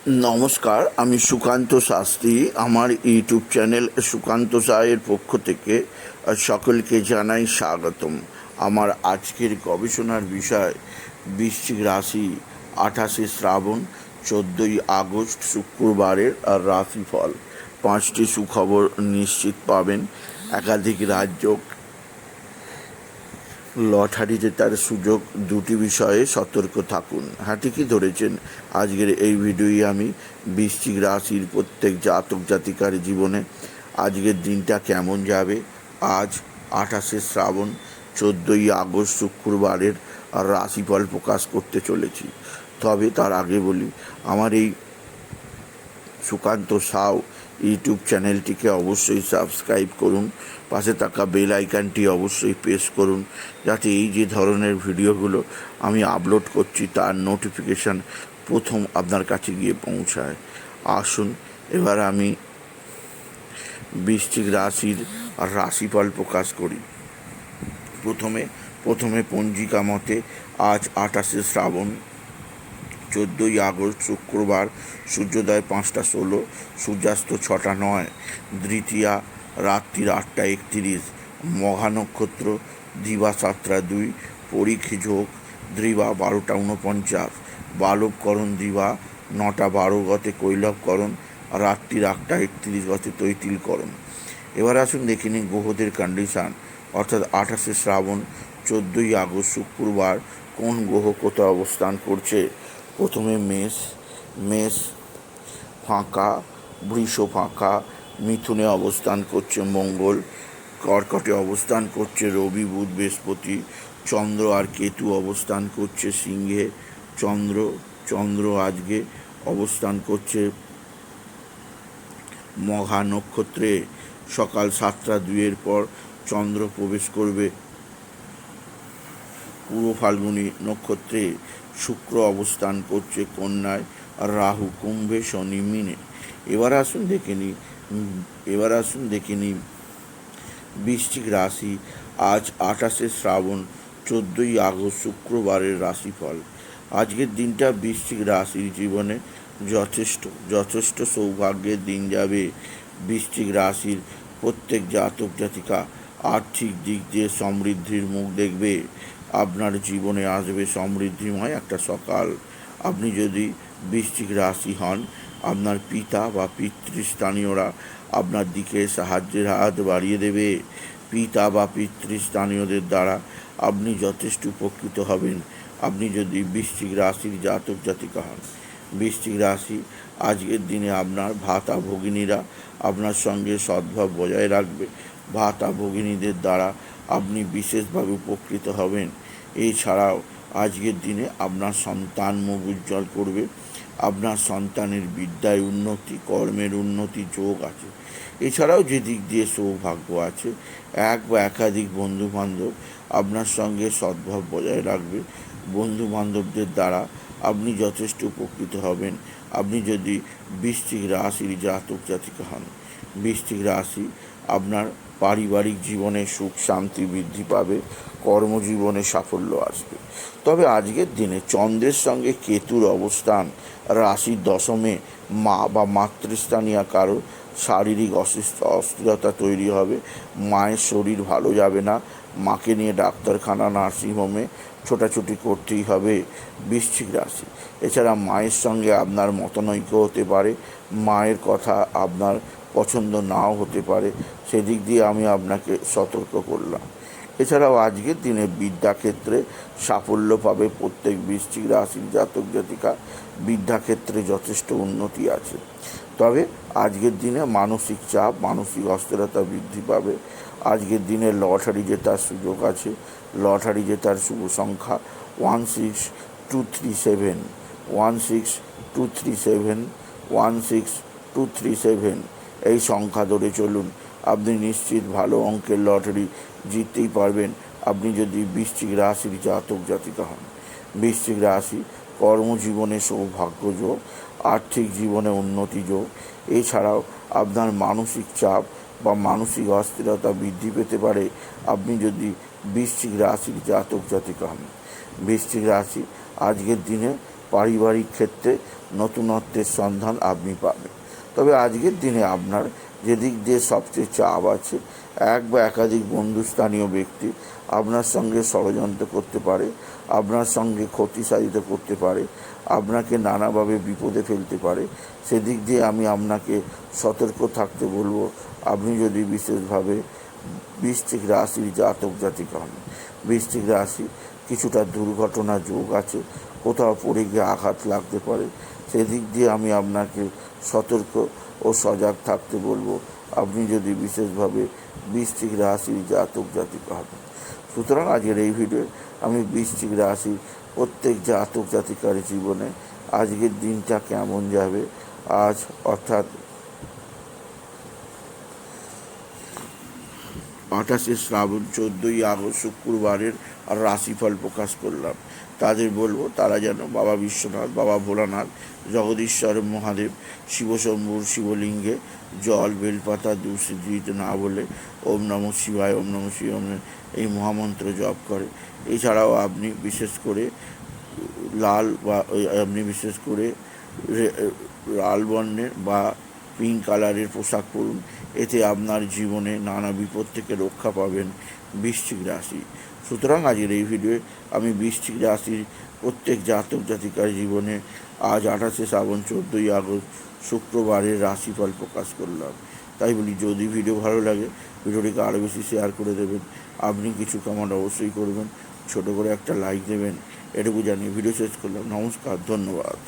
নমস্কার, আমি সুকান্ত শাস্ত্রী। আমার ইউটিউব চ্যানেল সুকান্ত সাহের পক্ষ থেকে সকলকে জানাই স্বাগতম। আমার আজকের গবেষণার বিষয় বৃশ্চিক রাশি, 28শে শ্রাবণ, 14ই আগস্ট শুক্রবারের রাশিফল। 5টি সুখবর নিশ্চিত পাবেন। একাধিক রাজ্য লটারি জেতার সুযোগ, দুটি বিষয়ে সতর্ক থাকুন। হ্যাঁ, ঠিকই ধরেছেন। আজকের এই ভিডিওয়ে আমি বৃশ্চিক রাশির প্রত্যেক জাতক জাতিকার জীবনে আজকের দিনটা কেমন যাবে, আজ 28শে শ্রাবণ, 14ই আগস্ট শুক্রবারের রাশিফল প্রকাশ করতে চলেছি। তবে তার আগে বলি, আমার এই সুকান্ত সাউ ইউটিউব চ্যানেলটিকে অবশ্যই সাবস্ক্রাইব করুন। পাশে থাকা বেল আইকনটি অবশ্যই প্রেস করুন, যাতে এই যে ধরনের ভিডিওগুলো আমি আপলোড করছি তার নোটিফিকেশান প্রথম আপনার কাছে গিয়ে পৌঁছায়। আসুন এবার আমি বৃশ্চিক রাশির রাশিফল প্রকাশ করি। প্রথমে পঞ্জিকা মতে আজ 28শে শ্রাবণ, 14ই আগস্ট শুক্রবার, সূর্যোদয় 5টা 16, সূর্যাস্ত 6টা 9, দ্বিতীয়া রাত্রির 8টা 31, মঘা নক্ষত্র দিবা 7টা 2, পরীক্ষী যোগ দ্বিবা 12টা 49, বালবকরণ দিবা 9টা 12 গতে কৈলবকরণ, রাত্রির 8টা 31 গতে তৈতিলকরণ। এবার আসুন দেখে নিন গ্রহদের কন্ডিশান, অর্থাৎ 28শে শ্রাবণ, 14ই আগস্ট শুক্রবার কোন গ্রহ কোথায় অবস্থান করছে। প্রথমে মেষ ফাঁকা, বৃষ ফাঁকা, মিথুনে অবস্থান করছে মঙ্গল, কর্কটে অবস্থান করছে রবি বুধ বৃহস্পতি, চন্দ্র আর কেতু অবস্থান করছে সিংহে। চন্দ্র আজকে অবস্থান করছে মঘা নক্ষত্রে। সকাল 7টা 2 পর চন্দ্র প্রবেশ করবে পূর্ব ফাল্গুনী নক্ষত্রে। শুক্র অবস্থান করছে কন্যায়, রাহু কুম্ভে, শনি মিনে। এবার আসুন দেখে নিই বৃশ্চিক রাশি, আজ 28শে শ্রাবণ, 14ই আগস্ট শুক্রবারের রাশিফল। আজকের দিনটা বৃশ্চিক রাশির জীবনে যথেষ্ট সৌভাগ্যের দিন যাবে। বৃশ্চিক রাশির প্রত্যেক জাতক জাতিকা আর্থিক দিক দিয়ে সমৃদ্ধির মুখ দেখবে। আপনার জীবনে আসবে সমৃদ্ধিময় একটা সকাল। আপনি যদি বৃশ্চিক রাশি হন, আপনার পিতা বা পিতৃস্থানীয়রা আপনার দিকে সাহায্যের হাত বাড়িয়ে দেবে। পিতা বা পিতৃস্থানীয়দের দ্বারা আপনি যথেষ্ট উপকৃত হবেন। আপনি যদি বৃশ্চিক রাশির জাতক জাতিকা হন, বৃশ্চিক রাশি আজকের দিনে আপনার ভাতা ভগিনীরা আপনার সঙ্গে সদ্ভাব বজায় রাখবে। ভাতা ভগিনীদের দ্বারা আপনি বিশেষভাবে উপকৃত হবেন। এছাড়াও আজকের দিনে আপনার সন্তান মুখ উজ্জ্বল করবে। আপনার সন্তানের বিদ্যায় উন্নতি, কর্মের উন্নতি যোগ আছে। এছাড়াও যে দিক দিয়ে সৌভাগ্য আছে, এক বা একাধিক বন্ধুবান্ধব আপনার সঙ্গে সদ্ভাব বজায় রাখবে। বন্ধুবান্ধবদের দ্বারা আপনি যথেষ্ট উপকৃত হবেন। আপনি যদি বৃশ্চিক রাশির জাতক জাতিকা হন, বৃশ্চিক রাশি আপনার পারিবারিক জীবনে সুখ শান্তি বৃদ্ধি পাবে, কর্মজীবনে সাফল্য আসবে। তবে আজকের দিনে চন্দ্রের সঙ্গে কেতুর অবস্থান রাশির দশমে মা বা মাতৃস্থানীয় কারো শারীরিক অস্থিরতা তৈরি হবে। মায়ের শরীর ভালো যাবে না, মাকে নিয়ে ডাক্তারখানা নার্সিংহোমে ছোটাছুটি করতেই হবে বৃশ্চিক রাশি। এছাড়া মায়ের সঙ্গে আপনার মতানৈক্য হতে পারে, মায়ের কথা আপনার পছন্দ নাও হতে পারে, সেদিক দিয়ে আমি আপনাকে সতর্ক করলাম। এছাড়াও আজকের দিনে বিদ্যাক্ষেত্রে সাফল্য পাবে প্রত্যেক বৃশ্চিক রাশির জাতক জাতিকা। বিদ্যাক্ষেত্রে যথেষ্ট উন্নতি আছে। তবে আজকের দিনে মানসিক চাপ, মানসিক অস্থিরতা বৃদ্ধি পাবে। আজকের দিনে লটারি জেতার সুযোগ আছে। লটারি জেতার শুভ সংখ্যা 16237, 16237, 16237। এই সংখ্যা ধরে চলুন, আপনি নিশ্চিত ভালো অঙ্কের লটারি জিততেই পারবেন, আপনি যদি বৃশ্চিক রাশির জাতক জাতিকা হন। বৃশ্চিক রাশি কর্মজীবনে সৌভাগ্য যোগ, আর্থিক জীবনে উন্নতি যোগ। এছাড়াও আপনার মানসিক চাপ বা মানসিক অস্থিরতা বৃদ্ধি পেতে পারে আপনি যদি বৃশ্চিক রাশির জাতক জাতিকা হন। বৃশ্চিক রাশি আজকের দিনে পারিবারিক ক্ষেত্রে নতুনত্বের সন্ধান আপনি পাবেন। তবে আজকের দিনে আপনার যেদিক দিয়ে সবচেয়ে চাপ আছে, এক বা একাধিক বন্ধুস্থানীয় ব্যক্তি আপনার সঙ্গে ষড়যন্ত্র করতে পারে, আপনার সঙ্গে ক্ষতি সাধিত করতে পারে, আপনাকে নানাভাবে বিপদে ফেলতে পারে। সেদিক দিয়ে আমি আপনাকে সতর্ক থাকতে বলবো। আপনি যদি বিশেষভাবে বৃশ্চিক রাশির জাতক জাতিকা হন, বৃশ্চিক রাশি কিছুটা দুর্ঘটনা যোগ আছে, কোথাও পড়ে গিয়ে আঘাত লাগতে পারে। সেদিক দিয়ে আমি আপনাকে সতর্ক ও সজাগ থাকতে বলবো, আপনি যদি বিশেষভাবে বৃশ্চিক রাশির জাতক জাতিকা হন। সুতরাং আজকের এই ভিডিও আমি বৃশ্চিক রাশির প্রত্যেক জাতক জাতিকার জীবনে আজকের দিনটা কেমন যাবে, আজ অর্থাৎ 28শে শ্রাবণ 14ই আগস্ট শুক্রবারের রাশিফল প্রকাশ করলাম। তাদের বলবো তারা যেন বাবা বিশ্বনাথ, বাবা ভোলানাথ, জগদীশ্বর মহাদেব, শিবশম্ভুর শিবলিঙ্গে জল বেলপাতা দিতে না বলে ওম নমঃ শিবায়, ওম নমঃ শিবায় এই মহামন্ত্র জপ করে। এছাড়াও আপনি বিশেষ করে লাল বর্ণের বা পিঙ্ক কালারের পোশাক পরুন। এতে আপনার জীবনে নানা বিপদ থেকে রক্ষা পাবেন বৃশ্চিক রাশি। সুতরাং আজকের এই ভিডিওয়ে আমি বৃশ্চিক রাশির প্রত্যেক জাতক জাতিকার জীবনে আজ 28শে শ্রাবণ 14ই আগস্ট শুক্রবারের রাশিফল প্রকাশ করলাম। তাই বলি, যদি ভিডিও ভালো লাগে ভিডিওটিকে আরও বেশি শেয়ার করে দেবেন। আপনি কিছু কমেন্ট অবশ্যই করবেন, ছোট করে একটা লাইক দেবেন। এটুকু জানিয়ে ভিডিও শেষ করলাম। নমস্কার, ধন্যবাদ।